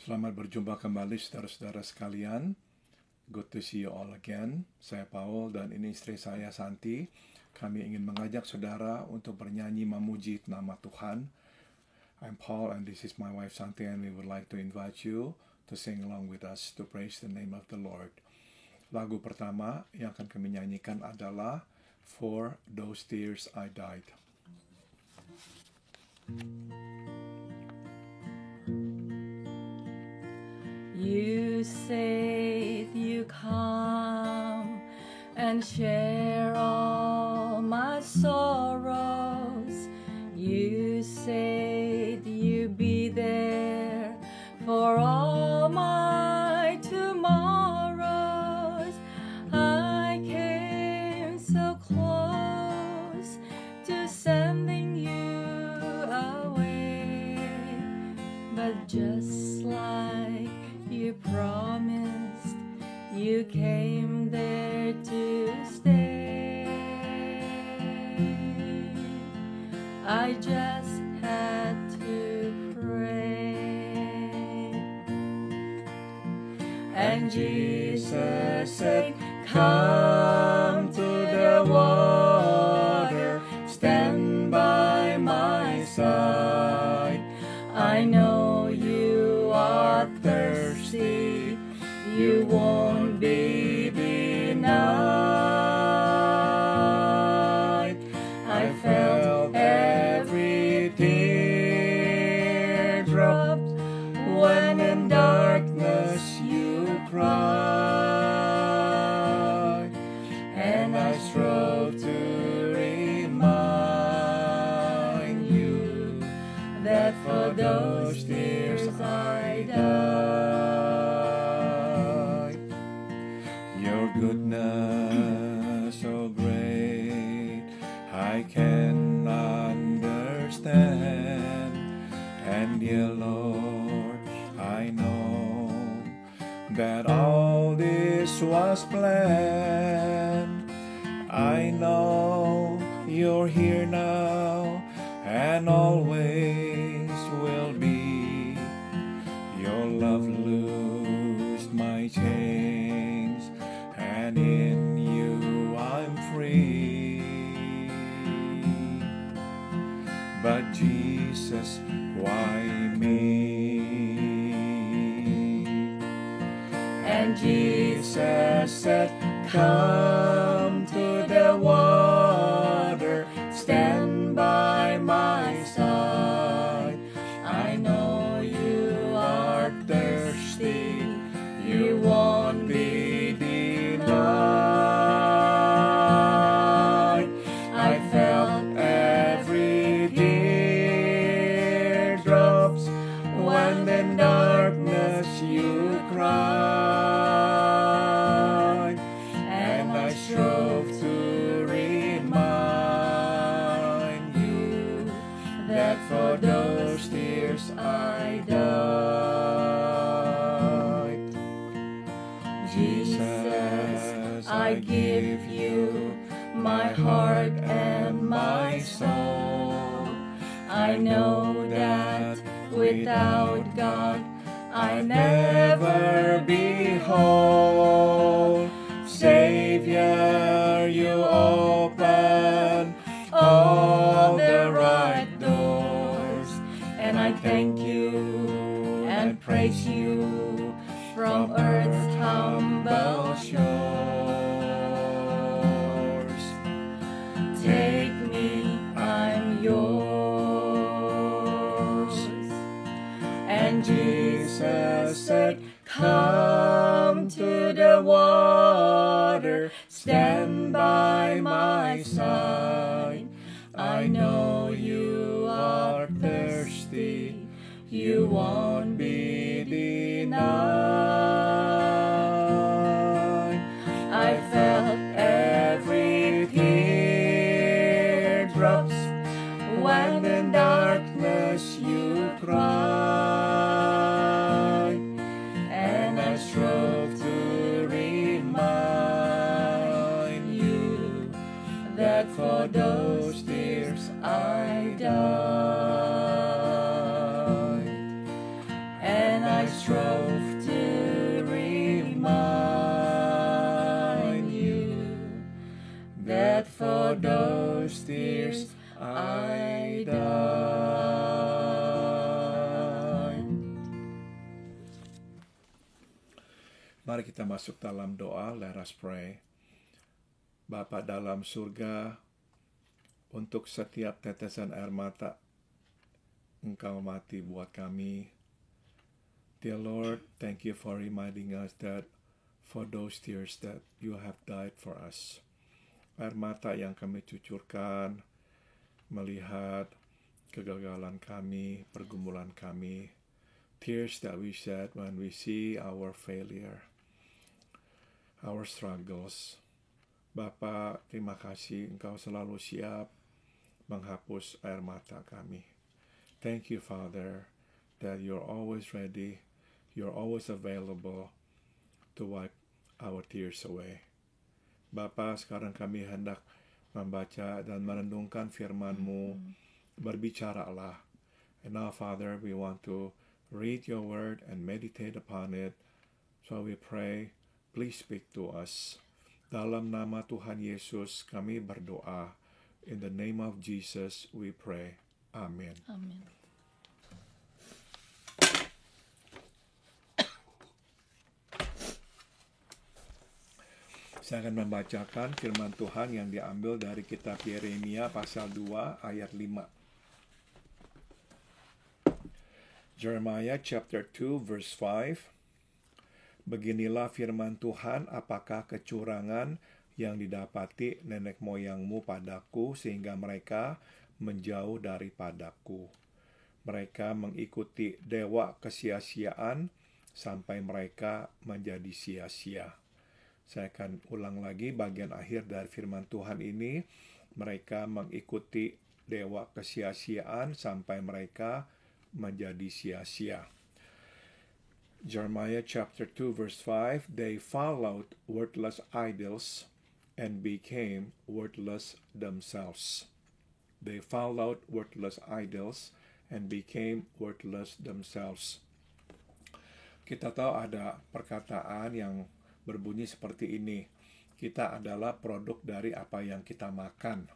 Selamat berjumpa kembali saudara-saudara sekalian. Good to see you all again. Saya Paul dan ini istri saya Santi. Kami ingin mengajak saudara untuk bernyanyi memuji nama Tuhan. I'm Paul and this is my wife Santi, and we would like to invite you to sing along with us to praise the name of the Lord. Lagu pertama yang akan kami nyanyikan adalah For Those Tears I Died. You said you come and share all my sorrows. You said you be there for all my tomorrows. I came so close to sending you away, but just like you promised, you came there to stay. I just had to pray. And Jesus said, come to the water, stand by my side. I know you are thirsty, you won't be denied. I felt every teardrop when in darkness you cried, and I strove to remind you that for those tears I died. Your goodness so great, I can understand. And dear Lord, I know that all this was planned. I know you're here now and always will be. Your love loosed my chains, and in you I'm free. But Jesus, why me? And Jesus said, come to the water, stand by my side. I know you are thirsty, you won't be denied. I felt every teardrops when in darkness you cried, and I strove to remind you that for those tears I died. Jesus, I give you my heart and my soul. I know that without God I never be whole. Savior, you open all the right doors, and I thank you and praise you from earth's humble shores. Take me, I'm yours. And Jesus said, come to the water, stand by my side. I know you are thirsty, you won't be denied. I felt every teardrops when in darkness you cried, and I strove to remind you that for those tears I died. I died. Mari kita masuk dalam doa. Let us pray. Bapa dalam surga, untuk setiap tetesan air mata Engkau mati buat kami. Dear Lord, thank you for reminding us that for those tears that you have died for us. Air mata yang kami cucurkan melihat kegagalan kami, pergumulan kami. Tears that we shed when we see our failure, our struggles. Bapa, terima kasih Engkau selalu siap menghapus air mata kami. Thank you, Father, that you're always ready, you're always available to wipe our tears away. Bapa, sekarang kami hendak membaca dan merenungkan firman-Mu. Berbicaralah. And now, Father, we want to read your word and meditate upon it. So we pray, please speak to us. Dalam nama Tuhan Yesus kami berdoa. In the name of Jesus we pray. Amen. Amin. Saya akan membacakan firman Tuhan yang diambil dari kitab Yeremia pasal 2 ayat 5. Jeremiah chapter 2 verse 5. Beginilah firman Tuhan, apakah kecurangan yang didapati nenek moyangmu padaku sehingga mereka menjauh daripadaku. Mereka mengikuti dewa kesia-siaan sampai mereka menjadi sia-sia. Saya akan ulang lagi bagian akhir dari firman Tuhan ini. Mereka mengikuti dewa kesia-siaan sampai mereka menjadi sia-sia. Jeremiah chapter 2 verse 5, they followed worthless idols and became worthless themselves. They followed worthless idols and became worthless themselves. Kita tahu ada perkataan yang berbunyi seperti ini. Kita adalah produk dari apa yang kita makan.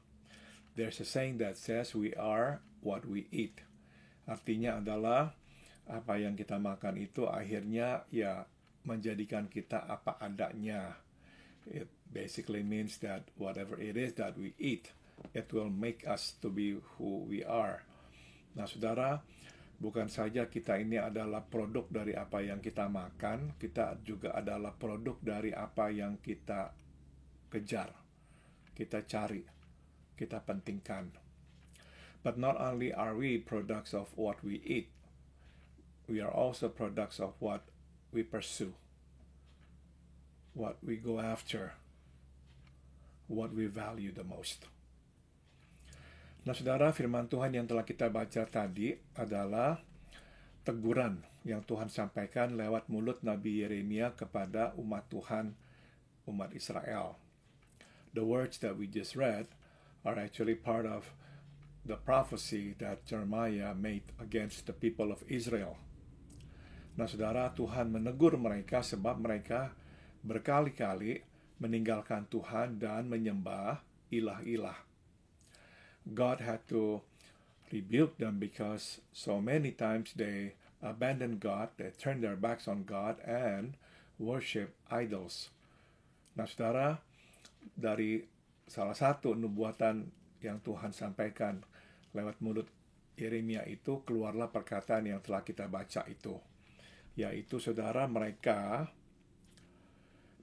There's a saying that says we are what we eat. Artinya adalah apa yang kita makan itu akhirnya ya menjadikan kita apa adanya. It basically means that whatever it is that we eat, it will make us to be who we are. Nah, saudara, bukan saja kita ini adalah produk dari apa yang kita makan, kita juga adalah produk dari apa yang kita kejar, kita cari, kita pentingkan. But not only are we products of what we eat, we are also products of what we pursue, what we go after, what we value the most. Nah, saudara, firman Tuhan yang telah kita baca tadi adalah teguran yang Tuhan sampaikan lewat mulut Nabi Yeremia kepada umat Tuhan, umat Israel. The words that we just read are actually part of the prophecy that Jeremiah made against the people of Israel. Nah, saudara, Tuhan menegur mereka sebab mereka berkali-kali meninggalkan Tuhan dan menyembah ilah-ilah. God had to rebuke them because so many times they abandoned God, they turned their backs on God and worship idols. Nah, saudara, dari salah satu nubuatan yang Tuhan sampaikan lewat mulut Yeremia itu keluarlah perkataan yang telah kita baca itu, yaitu saudara, mereka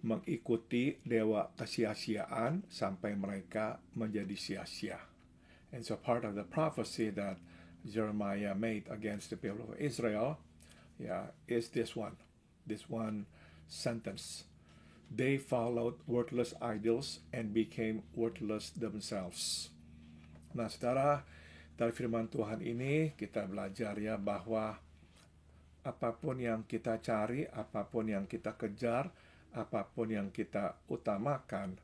mengikuti dewa kesia-siaan sampai mereka menjadi sia-sia. And so part of the prophecy that Jeremiah made against the people of Israel, is this one sentence. They followed worthless idols and became worthless themselves. Nah, saudara, dari firman Tuhan ini kita belajar ya bahwa apapun yang kita cari, apapun yang kita kejar, apapun yang kita utamakan,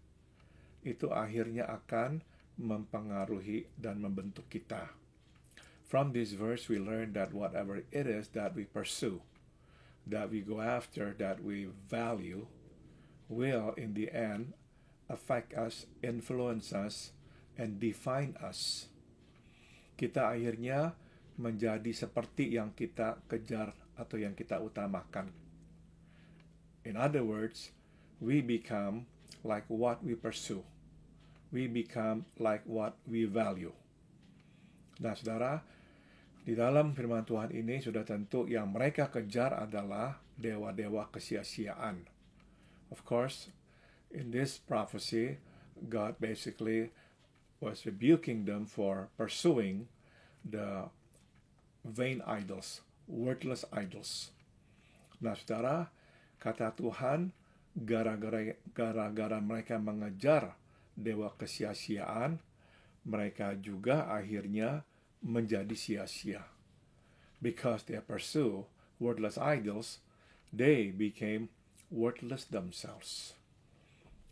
itu akhirnya akan mempengaruhi dan membentuk kita. From this verse we learn that whatever it is that we pursue, that we go after, that we value, will in the end affect us, influence us, and define us. kita akhirnya menjadi seperti yang kita kejar atau yang kita utamakan. In other words, we become like what we pursue. We become like what we value. Nah, saudara, di dalam firman Tuhan ini sudah tentu yang mereka kejar adalah dewa-dewa kesia-siaan. Of course, in this prophecy, God basically was rebuking them for pursuing the vain idols, worthless idols. Nah, saudara, kata Tuhan, gara-gara mereka mengejar dewa kesia-siaan, mereka juga akhirnya menjadi sia-sia. Because they pursue worthless idols, they became worthless themselves.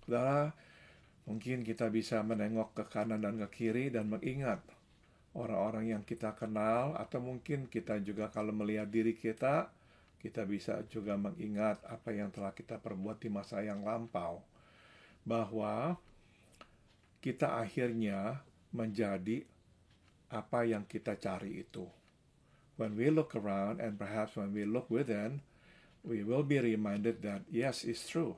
Saudara, mungkin kita bisa menengok ke kanan dan ke kiri dan mengingat orang-orang yang kita kenal, atau mungkin kita juga kalau melihat diri kita bisa juga mengingat apa yang telah kita perbuat di masa yang lampau. Bahwa kita akhirnya menjadi apa yang kita cari itu. When we look around and perhaps when we look within, we will be reminded that yes, it's true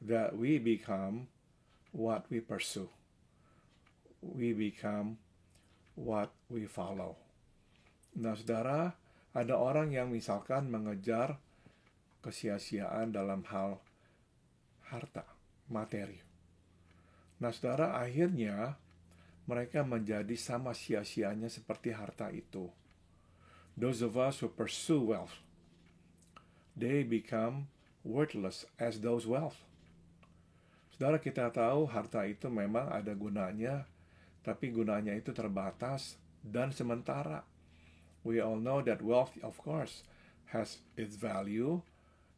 that we become what we pursue. We become what we follow. Nah, saudara, ada orang yang misalkan mengejar kesia-siaan dalam hal harta, materi. Nah, saudara, akhirnya mereka menjadi sama sia-sianya seperti harta itu. Those of us who pursue wealth, they become worthless as those wealth. Saudara, kita tahu harta itu memang ada gunanya, tapi gunanya itu terbatas dan sementara. We all know that wealth, of course, has its value,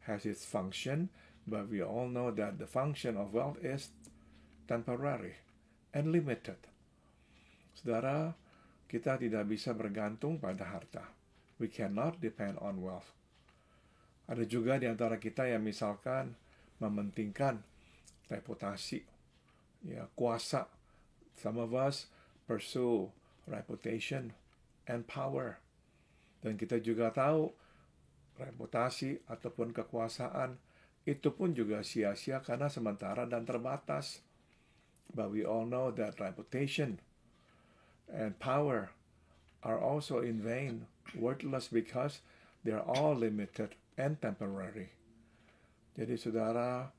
has its function, but we all know that the function of wealth is temporary and limited. Saudara, kita tidak bisa bergantung pada harta. We cannot depend on wealth. Ada juga di antara kita yang misalkan mementingkan reputasi, ya, kuasa. Some of us pursue reputation and power. Dan kita juga tahu reputasi ataupun kekuasaan itu pun juga sia-sia karena sementara dan terbatas. But we all know that reputation and power are also in vain, worthless because they're all limited and temporary. Jadi saudara,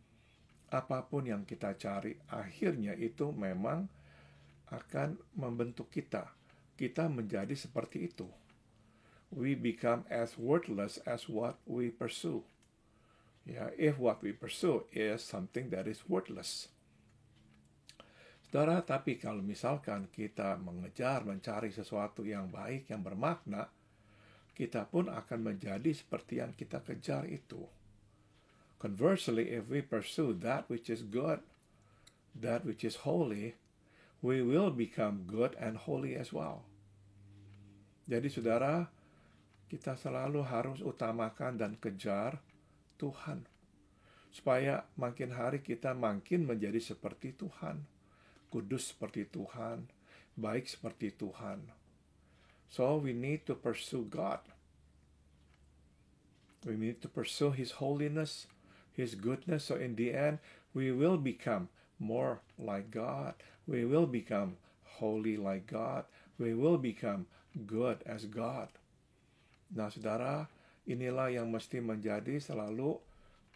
apapun yang kita cari, akhirnya itu memang akan membentuk kita. Kita menjadi seperti itu. We become as worthless as what we pursue. Yeah, if what we pursue is something that is worthless. Saudara, tapi kalau misalkan kita mencari sesuatu yang baik, yang bermakna, kita pun akan menjadi seperti yang kita kejar itu. Conversely, if we pursue that which is good, that which is holy, we will become good and holy as well. Jadi saudara, kita selalu harus utamakan dan kejar Tuhan. Supaya makin hari kita makin menjadi seperti Tuhan. Kudus seperti Tuhan, baik seperti Tuhan. So we need to pursue God. We need to pursue His holiness, His goodness. So in the end, we will become more like God. We will become holy like God. We will become good as God. Nah, saudara, inilah yang mesti menjadi selalu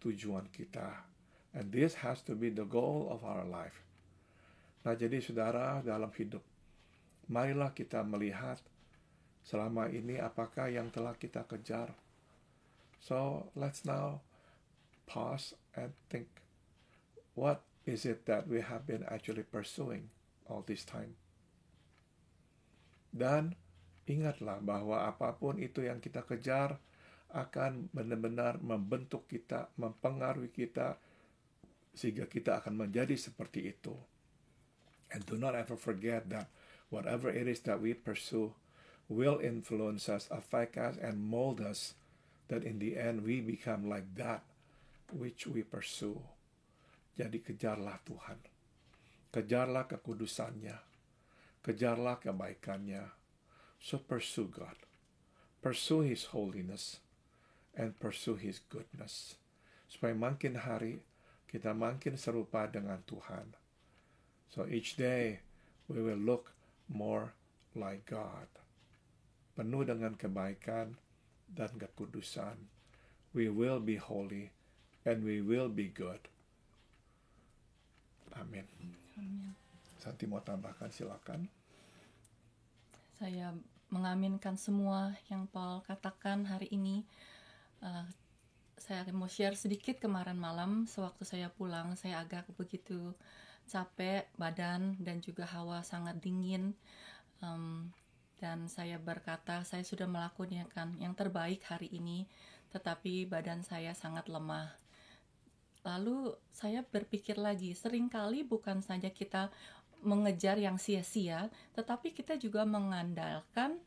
tujuan kita. And this has to be the goal of our life. Nah, jadi saudara, dalam hidup, marilah kita melihat selama ini apakah yang telah kita kejar. So, let's now pause and think, what is it that we have been actually pursuing all this time? Dan ingatlah bahwa apapun itu yang kita kejar akan benar-benar membentuk kita, mempengaruhi kita, sehingga kita akan menjadi seperti itu. And do not ever forget that whatever it is that we pursue will influence us, affect us, and mold us, that in the end we become like that which we pursue. Jadi kejarlah Tuhan. Kejarlah kekudusannya. Kejarlah kebaikannya. So pursue God. Pursue His holiness and pursue His goodness. Supaya makin hari kita makin serupa dengan Tuhan. So each day we will look more like God. Penuh dengan kebaikan dan kekudusan. We will be holy and we will be good. Amin. Santi mau tambahkan, silakan. Saya mengaminkan semua yang Paul katakan hari ini. Saya mau share sedikit. Kemarin malam sewaktu saya pulang, saya agak begitu capek badan dan juga hawa sangat dingin. Dan saya berkata, saya sudah melakukan yang terbaik hari ini, tetapi badan saya sangat lemah. Lalu saya berpikir lagi, seringkali bukan saja kita mengejar yang sia-sia, tetapi kita juga mengandalkan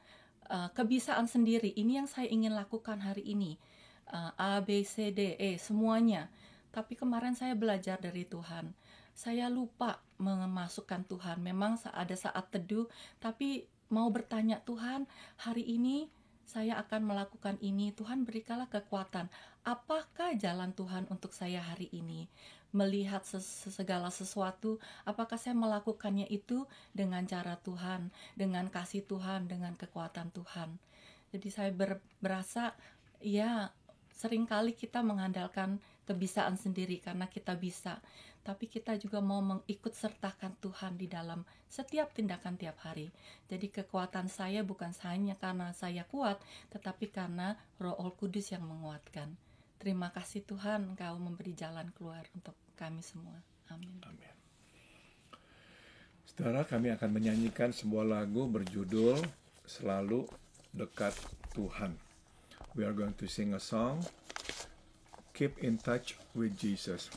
kebiasaan sendiri. Ini yang saya ingin lakukan hari ini. A, B, C, D, E, semuanya. Tapi kemarin saya belajar dari Tuhan. Saya lupa memasukkan Tuhan. Memang ada saat teduh, tapi mau bertanya, Tuhan, hari ini saya akan melakukan ini. Tuhan, berikanlah kekuatan. Apakah jalan Tuhan untuk saya hari ini? Melihat segala sesuatu, apakah saya melakukannya itu dengan cara Tuhan, dengan kasih Tuhan, dengan kekuatan Tuhan. Jadi saya berasa, ya, seringkali kita mengandalkan kebiasaan sendiri karena kita bisa. Tapi kita juga mau mengikut sertakan Tuhan di dalam setiap tindakan tiap hari. Jadi kekuatan saya bukan hanya karena saya kuat, tetapi karena Roh Kudus yang menguatkan. Terima kasih Tuhan, Engkau memberi jalan keluar untuk kami semua. Amin. Amin. Saudara, kami akan menyanyikan sebuah lagu berjudul Selalu Dekat Tuhan. We are going to sing a song, Keep in Touch with Jesus.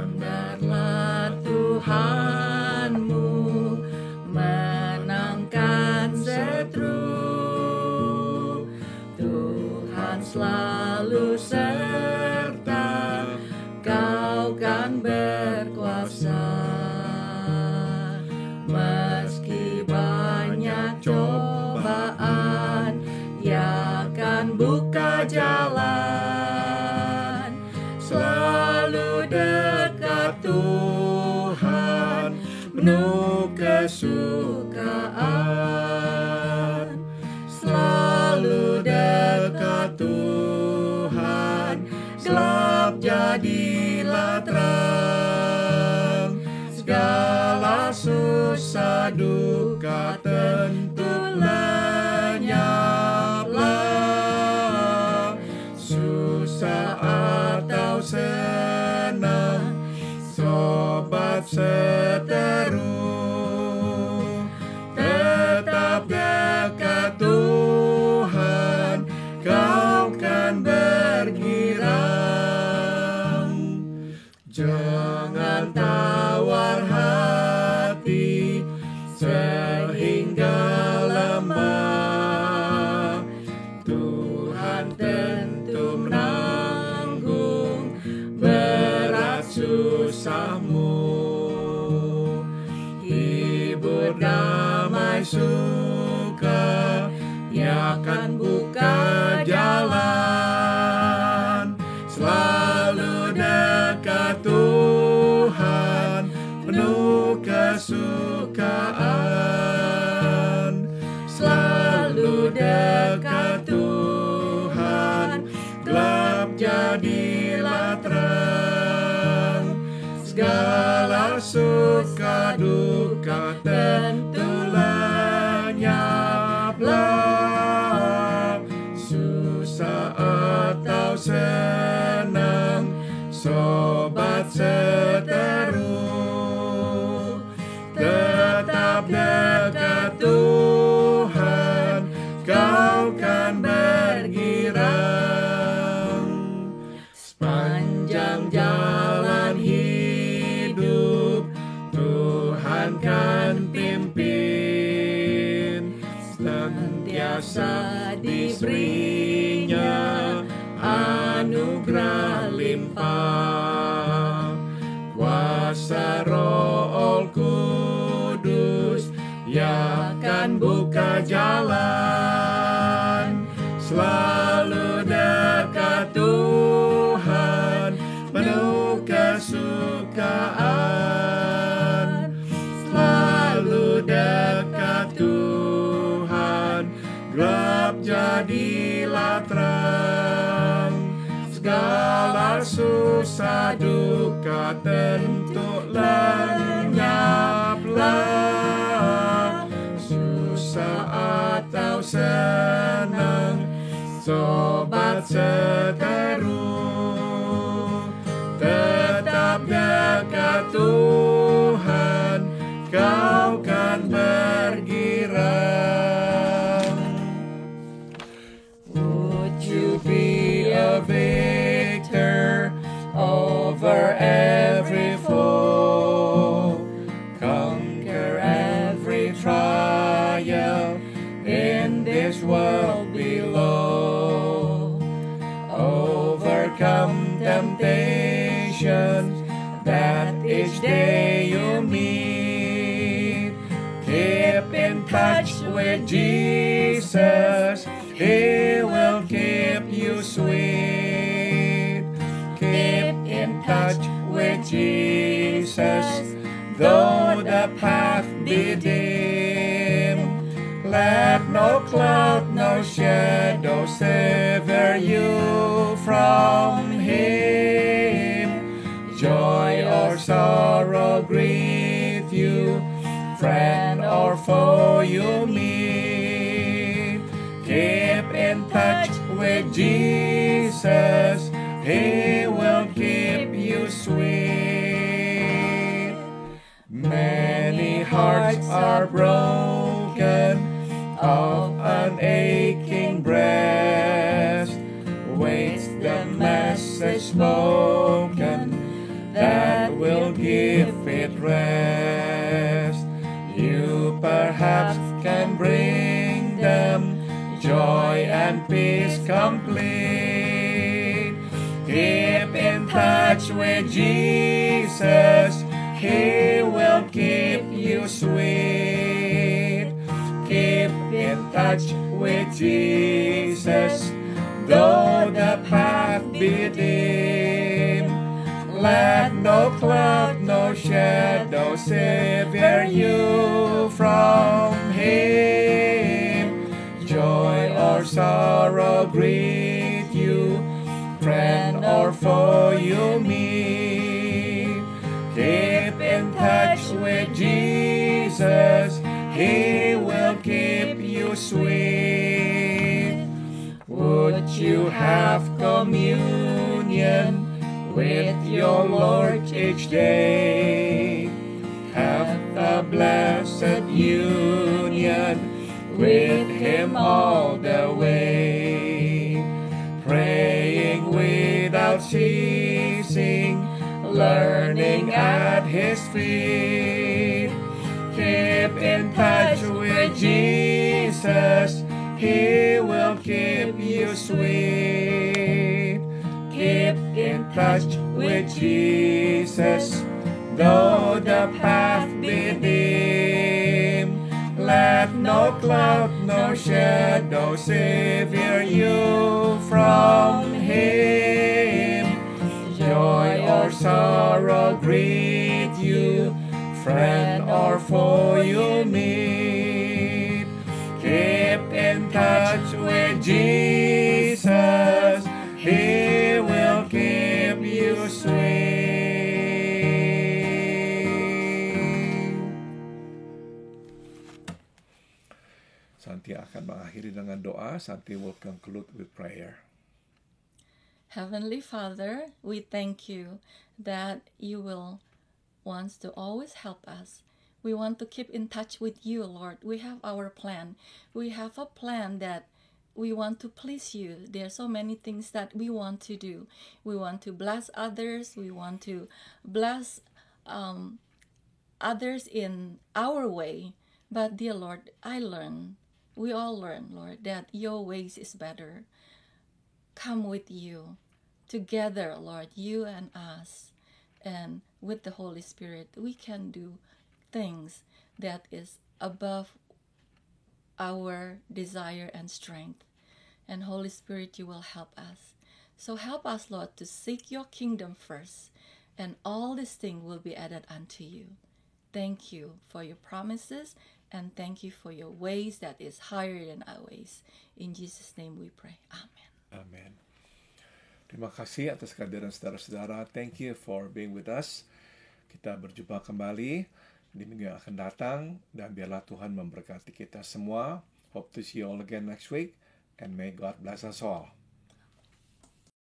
Sandarlah Tuhanmu, menangkan seteru. Tuhan selalu serta, Kau kan berkuasa. Meski banyak cobaan, Ia kan buka jalan. Selalu dekat Tuhan, penuh kesukaan. Selalu dekat Tuhan, gelap jadilah terang. Segala susah duka tentu lenyaplah. Susah atau senang, sobat seteru, tetap dekat Tuhan, kau kan bergirang. Jangan tawar hati, suka duka tentu lenyaplah, susah atau senang, sobat seteru, tetap dekat Tuhan, kau kan bergirang. Sepanjang jalan hidup, Tuhan kan pimpin, senantiasa diberinya anugerah limpah. Kuasa Roh Kudus yang akan buka jalan, selalu dekat Tuhan, penuh kesukaan, selalu dekat Tuhan, gelap jadilah terang, segala susah duka tentu lenyaplah, susah atau senang, sobat seteru, tetap dekat Tuhan, kau kan bergirang. Would you be a victor over every foe, conquer every trial in this world below, overcome temptations that each day you meet, keep in touch with Jesus, He will keep you sweet. Keep in touch with Jesus, though the path be dim. Let no cloud, no shadow sever you from Him. Joy or sorrow greet you, friend or foe you meet. Keep in touch with Jesus, He will keep you sweet. Many hearts are broken of an aching breast, waits the message spoken that will give it rest. You perhaps can bring them joy and peace complete. Keep in touch with Jesus, He will keep you sweet. Keep in touch with Jesus, though the path be dim. Let no cloud, no shadow sever you from Him. Joy or sorrow greet you, friend or foe you meet. Keep in touch with Jesus, He will keep you sweet. Would you have communion with your Lord each day? Have a blessed union with Him all the way. Praying without ceasing, learning at His feet. Keep in touch with Jesus, He will keep you sweet. Keep in touch with Jesus, though the path be dim. Let no cloud, no shadow sever you from Him. Joy or sorrow greet you, friend or foe you meet. Keep in touch with Jesus, He will keep you sweet. akhiri dengan doa. Santi will conclude with prayer. Heavenly Father, we thank you that you will want to always help us. We want to keep in touch with you, Lord. We have our plan. We have a plan that we want to please you. There are so many things that we want to do. We want to bless others. We want to bless others in our way. But dear Lord, we all learn, Lord, that your ways is better. Come with you together, Lord, you and us, and with the Holy Spirit, we can do things that is above our desire and strength. And Holy Spirit, you will help us. So help us, Lord, to seek your kingdom first, and all these things will be added unto you. Thank you for your promises, and thank you for your ways that is higher than our ways. In Jesus' name we pray. Amen. Amin. Terima kasih atas kehadiran saudara-saudara. Thank you for being with us. Kita berjumpa kembali di minggu yang akan datang, dan biarlah Tuhan memberkati kita semua. Hope to see you all again next week, and may God bless us all.